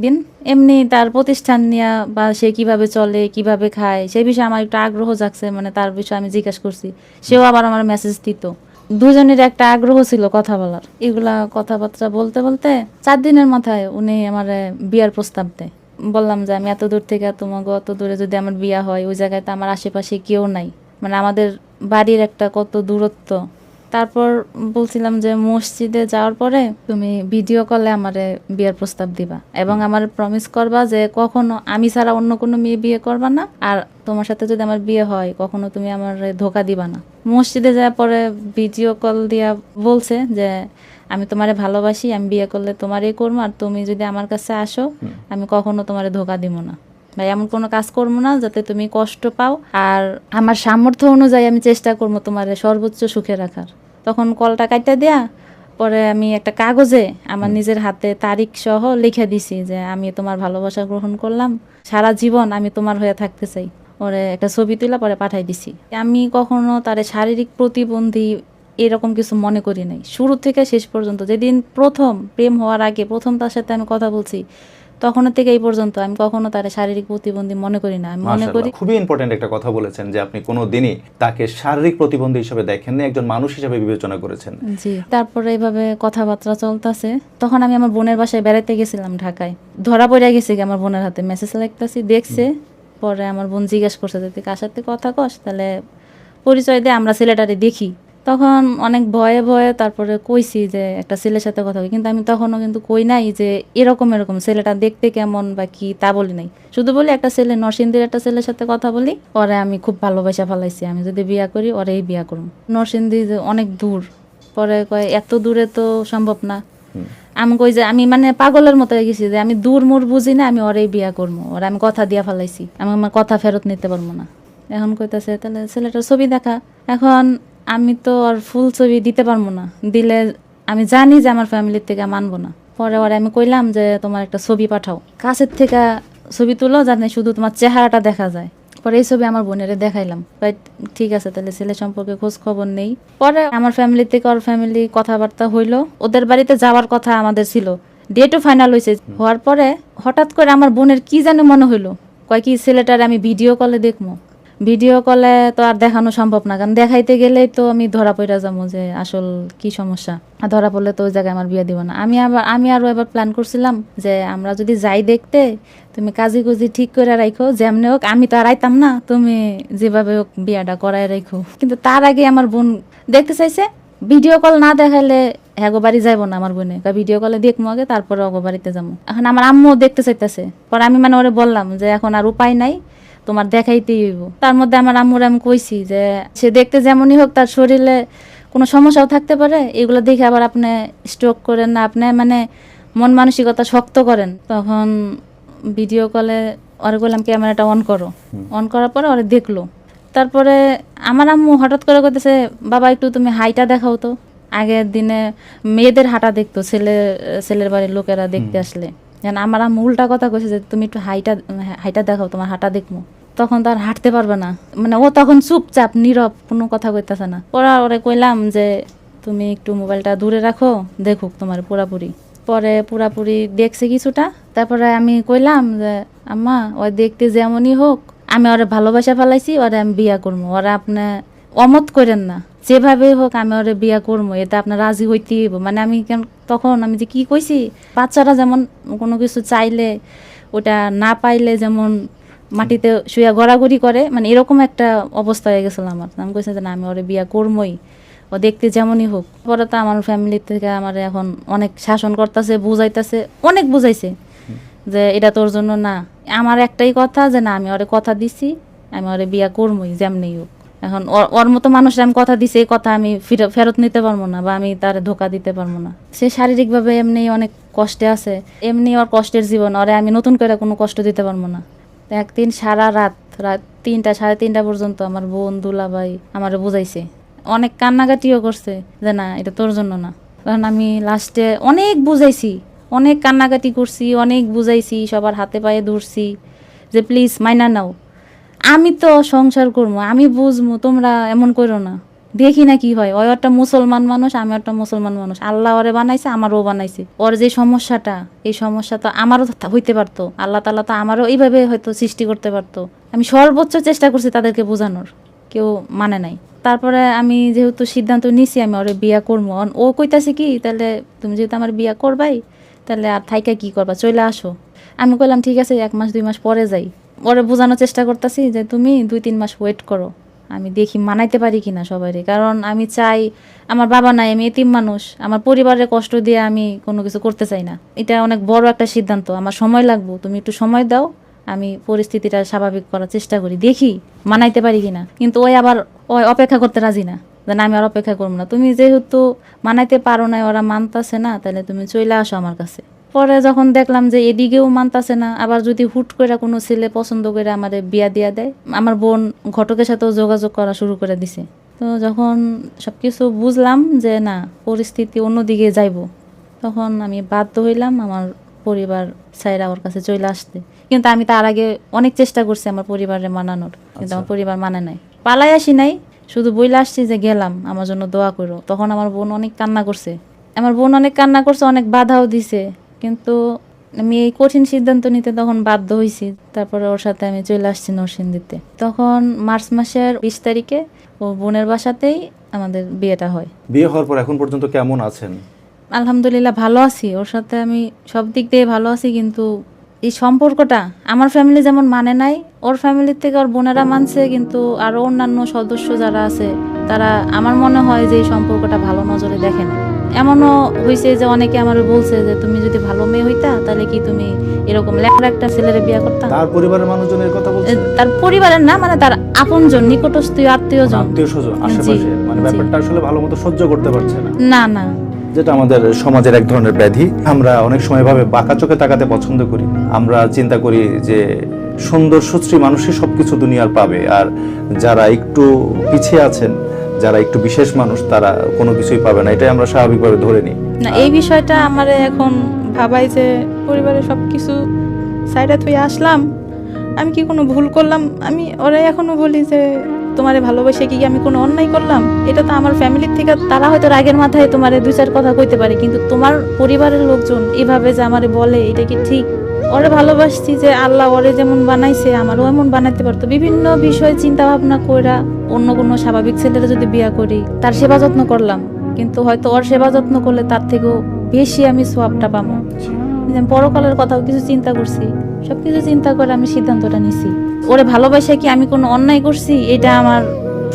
দিন এমনি তার প্রতিষ্ঠান নিয়ে বা সে কিভাবে চলে কিভাবে খায় সেই বিষয়ে আমার একটু আগ্রহ জাগছে, মানে তার বিষয়ে আমি জিজ্ঞাসা করছি, সেও আবার আমার মেসেজ দিত। দুজনের একটা আগ্রহ ছিল কথা বলার। এগুলা কথাবার্তা বলতে বলতে 4 দিনের মাথায় উনি আমার বিয়ার প্রস্তাব দেয়। বললাম যে আমি এত দূর থেকে তোমাকে অত দূরে যদি আমার বিয়া হয়, ওই জায়গায় তো আমার আশেপাশে কেউ নাই, মানে আমাদের বাড়ির একটা কত দূরত্ব। তারপর বলছিলাম যে মসজিদে যাওয়ার পরে তুমি ভিডিও কলে আমারে বিয়ের প্রস্তাব দিবা এবং আমার প্রমিস করবা যে কখনো আমি ছাড়া অন্য কোনো মেয়ে বিয়ে করবা না, আর তোমার সাথে যদি আমার বিয়ে হয় কখনো তুমি আমার ধোকা দিবা না। মসজিদে যাওয়ার পরে ভিডিও কল দিয়া বলছে যে আমি তোমারে ভালোবাসি, আমি বিয়ে করলে তোমারই করবো, আর তুমি যদি আমার কাছে আসো আমি কখনো তোমারে ধোকা দিব না, ভাই এমন কোনো কাজ করবো না যাতে তুমি কষ্ট পাও, আর আমার সামর্থ্য অনুযায়ী আমি চেষ্টা করবো তোমার সর্বোচ্চ সুখে রাখার। তখন কলটা কাটতে দেয়া পরে আমি একটা কাগজে আমার নিজের হাতে তারিখ সহ লিখে দিছি যে আমি তোমার ভালোবাসা গ্রহণ করলাম, সারা জীবন আমি তোমার হয়ে থাকতে চাই। ওরে একটা ছবি তুলে পরে পাঠাই দিছি। আমি কখনো তার শারীরিক প্রতিবন্ধী এরকম কিছু মনে করি নাই শুরু থেকে শেষ পর্যন্ত। যেদিন প্রথম প্রেম হওয়ার আগে প্রথম তার সাথে আমি কথা বলছি তখন থেকে এই পর্যন্ত আমি কখনো তার শারীরিক প্রতিবন্ধী মনে করি না। আমি মনে করি খুবই ইম্পর্টেন্ট একটা কথা বলেছেন যে আপনি কোনো দিনই তাকে শারীরিক প্রতিবন্ধী হিসেবে দেখেননি, একজন মানুষ হিসেবে বিবেচনা করেছেন। জি। তারপরে এইভাবে কথাবার্তা চলতেছে। তখন আমি আমার বোনের বাসায় বেড়াতে গেছিলাম ঢাকায়। ধরা পড়ে গেছে কি আমার বোনের হাতে মেসেজ লিখতেছি, দেখছে। পরে আমার বোন জিজ্ঞেস করছে যে তুই কার সাথে কথা কস, তাহলে পরিচয় দিয়ে আমরা ছেলেটারে দেখি। তখন অনেক ভয়ে ভয়ে তারপরে কইছি যে একটা ছেলের সাথে কথা কই, কিন্তু আমি তখনও কিন্তু কই নাই যে এরকম এরকম ছেলেটা দেখতে কেমন বা কি তা বলি নাই। শুধু বলি একটা ছেলে নরসিংদীর একটা ছেলের সাথে কথা বলি, ওরে আমি খুব ভালোবাসা ফেলাইছি, আমি যদি বিয়া করি ওরেই বিয়া করব। নরসিংদী যে অনেক দূর, পরে কয় এত দূরে তো সম্ভব না। আমি কই যে আমি মানে পাগলের মতো হয়ে গেছি যে আমি দূর মুর বুঝি না, আমি ওরেই বিয়া করবো, ওরা আমি কথা দিয়া ফেলাইছি, আমি আমার কথা ফেরত নিতে পারবো না। এখন কইতাছে তাহলে ছেলেটার ছবি দেখা। এখন আমি তো আর ফুল ছবি দিতে পারবো না, দিলে আমি জানি যে আমার ফ্যামিলির থেকে মানবো না। পরে ওরে আমি কইলাম যে তোমার একটা ছবি পাঠাও, কাছের থেকে ছবি তুলো জানি শুধু তোমার চেহারাটা দেখা যায়। পরে এই ছবি আমার বোনেরে দেখাইলাম, ঠিক আছে তাহলে ছেলে সম্পর্কে খোঁজ খবর নেই। পরে আমার ফ্যামিলি থেকে ওর ফ্যামিলি কথাবার্তা হইলো, ওদের বাড়িতে যাওয়ার কথা আমাদের ছিল, ডেটও ফাইনাল হয়েছে। হওয়ার পরে হঠাৎ করে আমার বোনের কি জানে মনে হইলো, কয় কি ছেলেটার আমি ভিডিও কলে দেখবো। ভিডিও কলে তো আর দেখানো সম্ভব না, কারণ দেখাইতে গেলেই তো আমি ধরা পড়া যাবো যে আসল কি সমস্যা, আর ধরা পড়লে তো ওই জায়গায় আমার বিয়ে দিব না। আমি আরো এবার প্ল্যান করছিলাম যে আমরা যদি যাই দেখতে, তুমি কাজী কুজি ঠিক করে রাখো, যেমনি হোক আমি তো আর আইতাম না, তুমি যেভাবে হোক বিয়াটা করাই রাখো। কিন্তু তার আগে আমার বোন দেখতে চাইছে, ভিডিও কল না দেখাইলে হ্যাগো বাড়ি যাইবো না আমার বোনে, ভিডিও কলে দেখবো আগে তারপরে অগো বাড়িতে যাবো। এখন আমার আম্মু দেখতে চাইতেছে, পরে আমি মানে ওরে বললাম যে এখন আর উপায় নাই, তোমার দেখাইতেই হইব। তার মধ্যে আমার আম্মুর আমি কইছি যে সে দেখতে যেমনই হোক তার শরীরে কোনো সমস্যাও থাকতে পারে, এগুলো দেখে আবার আপনি স্ট্রোক করেন না, আপনি মানে মন মানসিকতা শক্ত করেন। তখন ভিডিও কলে ওরে বললাম ক্যামেরাটা অন করো, অন করার পরে ওরে দেখলো। তারপরে আমার আম্মু হঠাৎ করে কইতেছে বাবা একটু তুমি হাইটা দেখাও তো। আগের দিনে মেয়েদের হাঁটা দেখতো ছেলের বাড়ির লোকেরা দেখতে আসলে, যেন আমার আম্মু উল্টা কথা কইছে যে তুমি একটু হাইটা দেখাও, তোমার হাঁটা দেখবো। তখন তো আর হাঁটতে পারবে না, মানে ও তখন চুপচাপ নীরব, কোনো কথা কইতেছে না। পরে ওরে কইলাম যে তুমি একটু মোবাইলটা দূরে রাখো, দেখুক তোমার পুরাপুরি। পরে পুরাপুরি দেখছে কিছুটা। তারপরে আমি কইলাম যে আম্মা ওই দেখতে যেমনই হোক আমি ওরে ভালোবাসা ফেলাইছি, ওরে আমি বিয়া করবো, ওরা আপনি অমত করেন না, যেভাবে হোক আমি ওরে বিয়া করবো, এতে আপনার রাজি হইতেই হইব। মানে আমি তখন আমি যে কি কইছি, বাচ্চারা যেমন কোনো কিছু চাইলে ওটা না পাইলে যেমন মাটিতে শুয়ে গড়াগড়ি করে, মানে এরকম একটা অবস্থা হয়ে গেছিল আমার। আমি কইছি যে না আমি ওরে বিয়া করবই, ও দেখতে যেমনই হোক। পরে তো আমার ফ্যামিলি থেকে আমার এখন অনেক শাসন করতেছে, বুঝাইতেছে, অনেক বুঝাইছে যে এটা তোর জন্য না। আমার একটাই কথা যে না আমি ওরে কথা দিছি, আমি ওরে বিয়া করবই যেমনি হোক। এখন ওর মতো মানুষের আমি কথা দিছি, এই কথা আমি ফেরত নিতে পারবো না, বা আমি তার ধোকা দিতে পারবো না। সে শারীরিকভাবে এমনি অনেক কষ্টে আছে, এমনি ওর কষ্টের জীবন, ওরে আমি নতুন করে কোনো কষ্ট দিতে পারবো না। একদিন সারা রাত 3টা 3:30 পর্যন্ত আমার বোন দুলাভাই আমার বুঝাইছে, অনেক কান্নাকাটিও করছে যে না এটা তোর জন্য না। কারণ আমি লাস্টে অনেক বুঝাইছি, অনেক কান্নাকাটি করছি, অনেক বুঝাইছি, সবার হাতে পায়ে ধরছি যে প্লিজ মাইনা নাও, আমি তো সংসার করবো, আমি বুঝবো, তোমরা এমন করো না, দেখি না কি হয়। ওই একটা মুসলমান মানুষ, আমি একটা মুসলমান মানুষ, আল্লাহ ওরে বানাইছে, আমারও বানাইছে। ওর যে সমস্যাটা, এই সমস্যা তো আমারও হইতে পারতো, আল্লাহ তাআলা তো আমারও এইভাবে হয়তো সৃষ্টি করতে পারতো। আমি সর্বোচ্চ চেষ্টা করছি তাদেরকে বোঝানোর, কেউ মানে নাই। তারপরে আমি যেহেতু সিদ্ধান্ত নিছি আমি ওরে বিয়া করবো, ও কইতাছে কি, তাহলে তুমি যেহেতু আমার বিয়া করবাই, তাহলে আর থাইকা কি করবা, চলে আসো। আমি কইলাম ঠিক আছে, 1 মাস 2 মাস পরে যাই। ওরে বোঝানোর চেষ্টা করতেছি যে তুমি 2-3 মাস ওয়েট করো, আমি দেখি মানাইতে পারি কিনা সবাইরে। কারণ আমি চাই, আমার বাবা নাই, আমি এতিম মানুষ, আমার পরিবারের কষ্ট দিয়ে আমি কোনো কিছু করতে চাই না। এটা অনেক বড় একটা সিদ্ধান্ত, আমার সময় লাগবে, তুমি একটু সময় দাও, আমি পরিস্থিতিটা স্বাভাবিক করার চেষ্টা করি, দেখি মানাইতে পারি কিনা। কিন্তু ওই আবার ওই অপেক্ষা করতে রাজি না, যে না আমি আর অপেক্ষা করবো না, তুমি যেহেতু মানাইতে পারো না, ওরা মানতাছে না, তাহলে তুমি চলে আসো আমার কাছে। পরে যখন দেখলাম যে এদিকেও মানতাছে না, আবার যদি হুট করে কোনো ছেলে পছন্দ করে আমার বিয়া দিয়া দেয়, আমার বোন ঘটকের সাথেও যোগাযোগ করা শুরু করে দিছে। তো যখন সবকিছু বুঝলাম যে না, পরিস্থিতি অন্যদিকে যাইব, তখন আমি বাধ্য হইলাম আমার পরিবার ছাইরা ওর কাছে চলে আসতে। কিন্তু আমি তার আগে অনেক চেষ্টা করছি আমার পরিবারে মানানোর, কিন্তু আমার পরিবার মানে নাই। পালাই আসি নাই, শুধু বইলে আসছি যে গেলাম, আমার জন্য দোয়া করো। তখন আমার বোন অনেক কান্না করছে, অনেক বাধাও দিছে, কিন্তু আমি এই কঠিন সিদ্ধান্ত নিতে তখন বাধ্য হয়েছি। তারপরে ওর সাথে আমি চলে আসছি নরসিংদীতে। তখন মার্চ মাসের 20 তারিখে ও বোনের বাসাতেই আমাদের বিয়েটা হয়। বিয়ে হওয়ার পর এখন পর্যন্ত কেমন আছেন? আলহামদুলিল্লাহ ভালো আছি, ওর সাথে আমি সব দিক দিয়ে ভালো আছি। কিন্তু এই সম্পর্কটা আমার ফ্যামিলি যেমন মানে নাই, ওর ফ্যামিলির থেকে ওর বোনেরা মানছে, কিন্তু আরও অন্যান্য সদস্য যারা আছে তারা আমার মনে হয় যে এই সম্পর্কটা ভালো নজরে দেখে না। এমনও হয়েছে যে অনেকে আমার বলছে যে তুমি যদি ভালো মেয়ে হইতা, তাহলে কি তুমি এরকম ল্যাংড়া একটা ছেলের বিয়ে করতা? তার পরিবারের মানুষজনের কথা বলছেন? তার পরিবারের না, মানে তার আপনজন, নিকটস্থ আত্মীয়জন, আত্মীয়স্বজন আশেপাশে, মানে ব্যাপারটা আসলে ভালো মতো সহ্য করতে পারছে না। না না, যেটা আমাদের সমাজের এক ধরনের ব্যাধি। আমরা অনেক সময় ভাবে বাঁকা চোখে তাকাতে পছন্দ করি। আমরা চিন্তা করি যে সুন্দর সুশ্রী মানুষই সবকিছু দুনিয়ার পাবে, আর যারা একটু পিছিয়ে আছেন, যারা একটু বিশেষ মানুষ, তারা কোনো কিছুই পাবে না। এটাই আমরা স্বাভাবিকভাবে ধরে নিই। না, এই বিষয়টা আমার এখন ভাবাই যে পরিবারের সবকিছু সাইডে থুয়ে আসলাম, আমি কি কোনো ভুল করলাম? আমি ওরা এখনো বলি যে তোমারে ভালোবাসে কি আমি কোনো অন্যায় করলাম? এটা তো আমার ফ্যামিলির থেকে, তারা হয়তো রাগের মাথায় তোমারে 2-4 কথা কইতে পারে, কিন্তু তোমার পরিবারের লোকজন এভাবে যে আমারে বলে, এটা কি ঠিক? ওরে ভালোবাসছি যে আল্লাহ ওরে যেমন বানাইছে আমারও এমন বানাইতে পারতো। বিভিন্ন বিষয় চিন্তা ভাবনা কইরা অন্য কোনো স্বাভাবিক ছেলেরা যদি বিয়া করি, তার সেবা যত্ন করলাম, কিন্তু হয়তো ওর সেবা যত্ন করলে তার থেকেও বেশি আমি সোয়াবটা পাবো। পরকালের কথাও কিছু চিন্তা করছি, সবকিছু চিন্তা করে আমি সিদ্ধান্তটা নিছি। ওরে ভালোবাসা কি আমি কোনো অন্যায় করছি? এটা আমার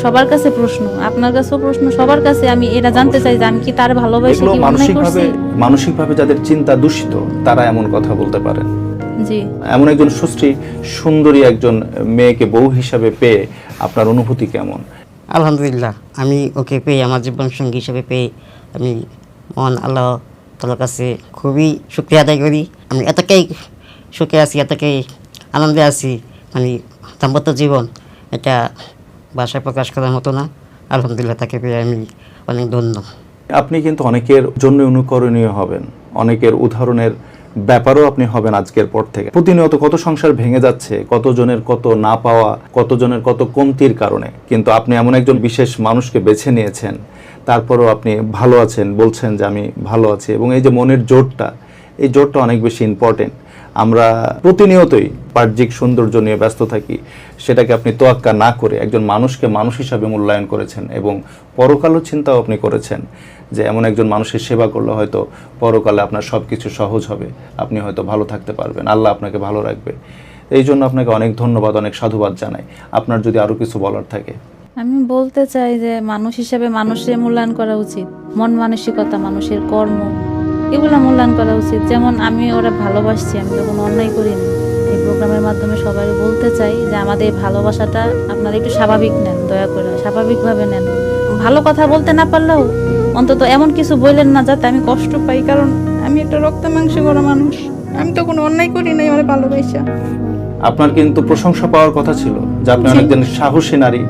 সবার কাছে প্রশ্ন, আপনার কাছেও প্রশ্ন, সবার কাছে আমি এটা জানতে চাই যে আমি কি তার ভালোবাসা কি অন্যায় করছি? মানসিকভাবে যাদের চিন্তা দূষিত, তারা এমন কথা বলতে পারেন। জি, এমন একজন সুশ্রী সুন্দরী একজন মেয়েকে বউ হিসাবে পেয়ে আপনার অনুভূতি কেমন? আলহামদুলিল্লাহ, আমি ওকে পেয়ে, আমার জীবন সঙ্গী হিসেবে পেয়ে আমি মহান আল্লাহ তাআলার কাছে খুবই শুকরিয়া আদায় করি। আমি এতটাই সুখে আছি, এতটাই আনন্দে আছি, মানে দাম্পত্য জীবন এটা ভাষায় প্রকাশ করার মতো না। আলহামদুলিল্লাহ, তাকে পেয়ে আমি অনেক ধন্য। আপনি কিন্তু অনেকের জন্য অনুকরণীয় হবেন, অনেকের উদাহরণের ব্যাপারও আপনি হবেন আজকের পর থেকে। প্রতিনিয়ত কত সংসার ভেঙে যাচ্ছে, কতজনের কত না পাওয়া, কতজনের কত কমতির কারণে, কিন্তু আপনি এমন একজন বিশেষ মানুষকে বেছে নিয়েছেন, তারপরেও আপনি ভালো আছেন, বলছেন যে আমি ভালো আছি। এবং এই যে মনের জোরটা, এই জোরটা অনেক বেশি ইম্পর্টেন্ট। আমরা প্রতিনিয়তই বাহ্যিক সৌন্দর্য নিয়ে ব্যস্ত থাকি, সেটাকে আপনি তোয়াক্কা না করে একজন মানুষকে মানুষ হিসাবে মূল্যায়ন করেছেন, এবং পরকালও চিন্তাও আপনি করেছেন যে এমন একজন মানুষের সেবা করলে হয়তো পরকালে আপনার সব কিছু সহজ হবে, আপনি হয়তো ভালো থাকতে পারবেন, আল্লাহ আপনাকে ভালো রাখবে। এই জন্য আপনাকে অনেক ধন্যবাদ, অনেক সাধুবাদ জানাই। আপনার যদি আরও কিছু বলার থাকে। আমি বলতে চাই যে মানুষ হিসেবে মানুষের মূল্যায়ন করা উচিত, মন মানসিকতা, মানুষের কর্ম, এগুলো মূল্যায়ন করা উচিত। যেমন আমি ওরা ভালোবাসছি, আমি তো কোনো অন্যায় করিনি। এই প্রোগ্রামের মাধ্যমে সবাই বলতে চাই যে আমাদের এই ভালোবাসাটা আপনারা একটু স্বাভাবিক নেন, দয়া করে স্বাভাবিকভাবে নেন। ভালো কথা বলতে না পারলেও অন্তত এমন কিছু বললেন না যাতে আমি কষ্ট পাই, কারণ আমি একটা রক্ত মাংস করা মানুষ, আমি তো কোনো অন্যায় করি নাই ওরে ভালোবাসা। আপনার কিন্তু প্রশংসা পাওয়ার কথা ছিল যে আপনি অনেকজন সাহসী নারী,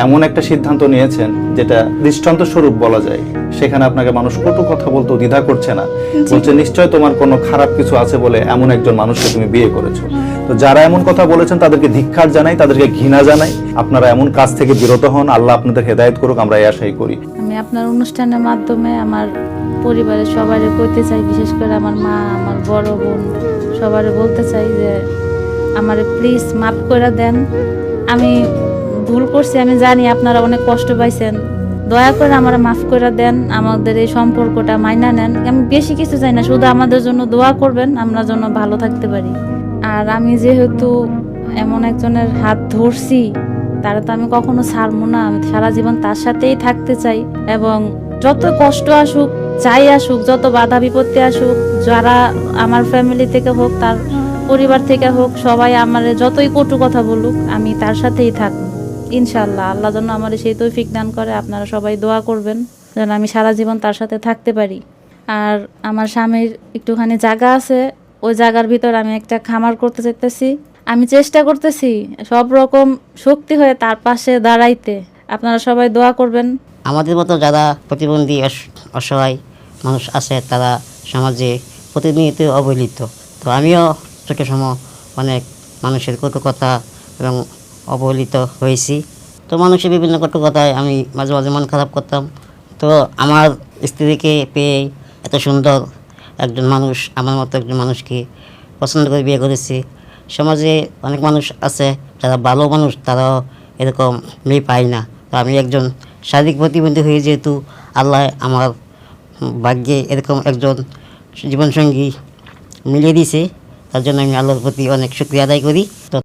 এমন একটা সিদ্ধান্ত নিয়েছেন যেটা দৃষ্টান্ত স্বরূপ বলা যায়। সেখানে আপনাকে মানুষ কটু কথা বলতে দ্বিধা করছে না, বলছে নিশ্চয় তোমার কোনো খারাপ কিছু আছে বলে এমন একজন মানুষকে তুমি বিয়ে করেছো। তো যারা এমন কথা বলেছেন তাদেরকে ধিক্কার জানাই, তাদেরকে ঘৃণা জানাই। আপনারা এমন কাজ থেকে বিরত হন, আল্লাহ আপনাদের হেদায়েত করুক, আমরা এই আশাই করি। আমি আপনার অনুষ্ঠানের মাধ্যমে আমার পরিবারের সবাইকে কইতে চাই, বিশেষ করে আমার মা, আমার বড় বোন, সবারে বলতে চাই যে আমারে প্লিজ মাফ করে দেন। আমি ভুল করছি, আমি জানি আপনারা অনেক কষ্ট পাইছেন, দয়া করে আমারে মাফ করে দেন। আমাদের এই সম্পর্কটা মাইনা নেন। আমি বেশি কিছু চাই না, শুধু আমাদের জন্য দোয়া করবেন, আমরা যেন ভালো থাকতে পারি। আর আমি যেহেতু এমন একজনের হাত ধরছি, তারা তো আমি কখনো ছাড়বো না। আমি সারা জীবন তার সাথেই থাকতে চাই, এবং যত কষ্ট আসুক, যাই আসুক, যত বাধা বিপত্তি আসুক, যারা আমার ফ্যামিলি থেকে হোক, তার পরিবার থেকে হোক, সবাই আমার যতই কটু কথা বলুক, আমি তার সাথেই থাকবো ইনশাল্লাহ। আল্লাহ যেন আমার সেই তৌফিক দান করে। আপনারা সবাই দোয়া করবেন যেন আমি সারা জীবন তার সাথে থাকতে পারি। আর আমার স্বামীর একটুখানি জায়গা আছে, ওই জায়গার ভিতর আমি একটা খামার করতে চাইতেছি। আমি চেষ্টা করতেছি সব রকম শক্তি হয়ে তার পাশে দাঁড়াইতে। আপনারা সবাই দোয়া করবেন। আমাদের মতো যারা প্রতিবন্ধী অসহায় মানুষ আছে, তারা সমাজে প্রতিনিয়ত অবহেলিত। তো আমিও চোখের সময় অনেক মানুষের কটু কথা এবং অবহেলিত হয়েছি। তো মানুষের বিভিন্ন কটু কথায় আমি মাঝে মাঝে মন খারাপ করতাম। তো আমার স্ত্রীকে পেয়ে এত সুন্দর একজন মানুষ, আমার মতো একজন মানুষকে পছন্দ করে বিয়ে করেছি। সমাজে অনেক মানুষ আছে যারা ভালো মানুষ, তারাও এরকম মেয়ে পায় না। তো আমি একজন শারীরিক প্রতিবন্ধী হয়ে যেহেতু আল্লাহ আমার ভাগ্যে এরকম একজন জীবনসঙ্গী মিলিয়ে দিয়েছে, তার জন্য আমি আল্লাহর প্রতি অনেক শুকরিয়া আদায় করি। তো